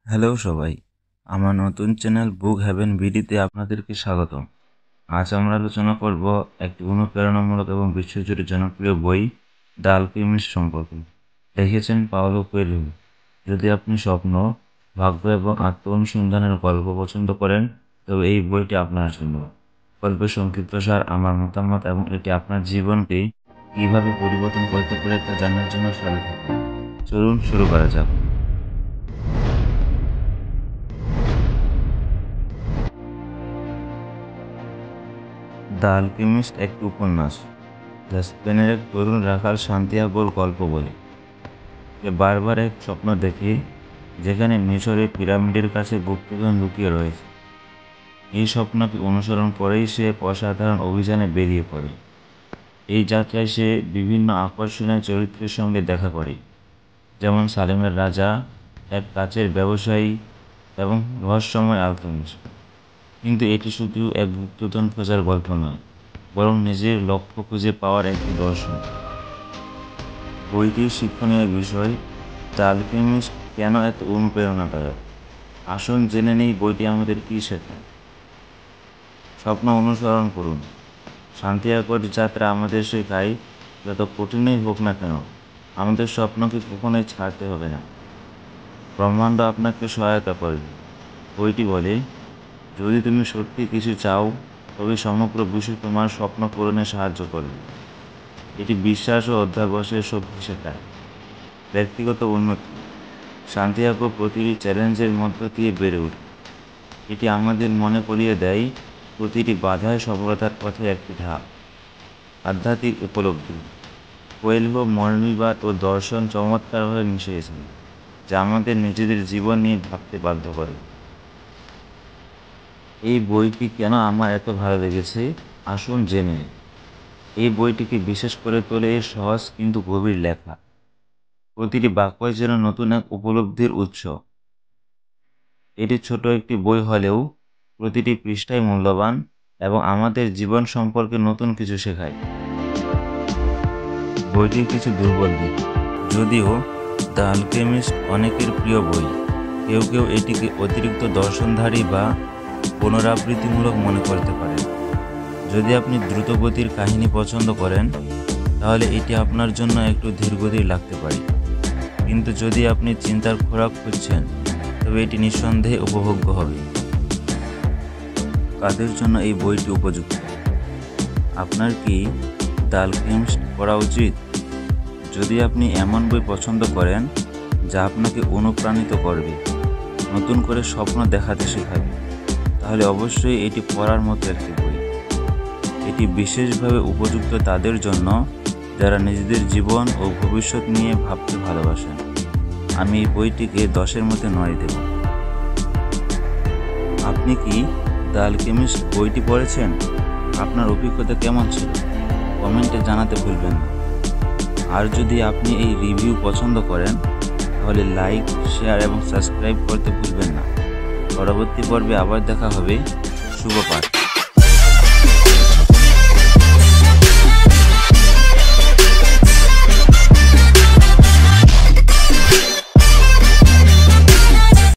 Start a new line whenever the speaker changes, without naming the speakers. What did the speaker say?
Hello সবাই, আমার নতুন চ্যানেল বুক হেভেন বিডিতে আপনাদেরকে স্বাগতম। আজ আমরা আলোচনা করব একটি অনুপ্রেরণামূলক এবং বিশ্বজুড়ে জনপ্রিয় বই দ্য আলকেমিস্ট সম্পর্কে। লিখেছেন পাওলো কোয়েলহো। যদি আপনি স্বপ্ন, ভাগ্য এবং আত্ম অনুসন্ধানের গল্প পছন্দ করেন তবে এই বইটি আপনার জন্য। গল্পের সংক্ষিপ্তসার, আমার মতামত এবং এটি আপনার জীবনকে কীভাবে পরিবর্তন করতে পারে তা জানার জন্য সাথে থাকুন। চলুন শুরু করা যাক। দ্য আলকেমিস্ট একটি উপন্যাস যা স্পেনের এক তরুণ রাখাল সান্তিয়াগোর গল্প বলে। সে বারবার এক স্বপ্ন দেখে যেখানে মিশরের পিরামিডের কাছে গুপ্তধন লুকিয়ে রয়েছে। এই স্বপ্নকে অনুসরণ করেই সে অসাধারণ অভিযানে বেরিয়ে পড়ে। এই যাত্রায় সে বিভিন্ন আকর্ষণীয় চরিত্রের সঙ্গে দেখা করে, যেমন সালেমের রাজা, এক কাচের ব্যবসায়ী এবং রহস্যময় আলকেমিস্ট। কিন্তু এটি শুধু এক গুপ্তধন খোঁজার গল্প নয়, বরং নিজের লক্ষ্য খুঁজে পাওয়ার একটি দর্শন। বইটির শিক্ষণীয় বিষয়, দ্য আলকেমিস্ট কেন এত অনুপ্রেরণাদায়ক। আসুন জেনে নেই বইটি আমাদের কী শেখায়। স্বপ্ন অনুসরণ করুন। সান্তিয়াগোর যাত্রা আমাদের শেখায়, যত কঠিনই হোক না কেন, আমাদের স্বপ্নকে কখনোই ছাড়তে হবে না। ব্রহ্মাণ্ড আপনাকে সহায়তা করবে। বইটি বলে, যদি তুমি সত্যি কিছু চাও তবে সমগ্র বিশ্ব তোমার স্বপ্ন পূরণে সাহায্য করবে। এটি বিশ্বাস ও অধ্যাবসায়ের শক্তি শেখায়। ব্যক্তিগত উন্নতি, সান্তিয়াগো প্রতিটি চ্যালেঞ্জের মধ্য দিয়ে বেড়ে ওঠে। এটি আমাদের মনে করিয়ে দেয়, প্রতিটি বাধায় সফলতার পথে একটি ধাপ। আধ্যাত্মিক উপলব্ধি, কোয়েলহো মৌলবাদ ও দর্শন চমৎকারভাবে মিশিয়েছেন, যা আমাদের নিজেদের জীবন নিয়ে ভাবতে বাধ্য করে। এই বইটি কেন আমার এত ভালো লেগেছে, আসুন জেনে নিই। এই বইটিকে বিশেষ করে তোলে এর সহজ কিন্তু গভীর লেখা। প্রতিটি বাক্যই যেন নতুন এক উপলব্ধির উৎস। এটি ছোট একটি বই হলেও প্রতিটি পৃষ্ঠাই মূল্যবান এবং আমাদের জীবন সম্পর্কে নতুন কিছু শেখায়। বইটির কিছু দুর্বল দিক, যদিও দ্য আলকেমিস্ট অনেকের প্রিয় বই, কেউ কেউ এটিকে অতিরিক্ত দর্শনধারী বা পুনরাবৃত্তিমূলক মনে করতে পারেন। যদি আপনি দ্রুতগতির কাহিনী পছন্দ করেন তাহলে এটি আপনার জন্য একটু ধীরগতির লাগতে পারে, কিন্তু যদি আপনি চিন্তার খোরাক খুঁজছেন তবে এটি নিঃসন্দেহে উপভোগ্য হবে। কাদের জন্য এই বইটি উপযুক্ত? আপনার কি দ্য আলকেমিস্ট পড়া উচিত? যদি আপনি এমন বই পছন্দ করেন যা আপনাকে অনুপ্রাণিত করবে, নতুন করে স্বপ্ন দেখাতে শেখাবে, তাহলে অবশ্যই এটি পড়ার মতো একটি বই। এটি বিশেষভাবে উপযুক্ত তাদের জন্য যারা নিজেদের জীবন ও ভবিষ্যৎ নিয়ে ভাবতে ভালোবাসেন। আমি এই বইটিকে 10-এর মধ্যে 9 দেব। আপনি কি দ্য আলকেমিস্ট বইটি পড়েছেন? আপনার অভিজ্ঞতা কেমন ছিল? কমেন্টে জানাতে ভুলবেন না। আর যদি আপনি এই রিভিউ পছন্দ করেন তাহলে লাইক, শেয়ার এবং সাবস্ক্রাইব করতে ভুলবেন না। পরবর্তী পর্বে আবার দেখা হবে। শুভ পাঠ।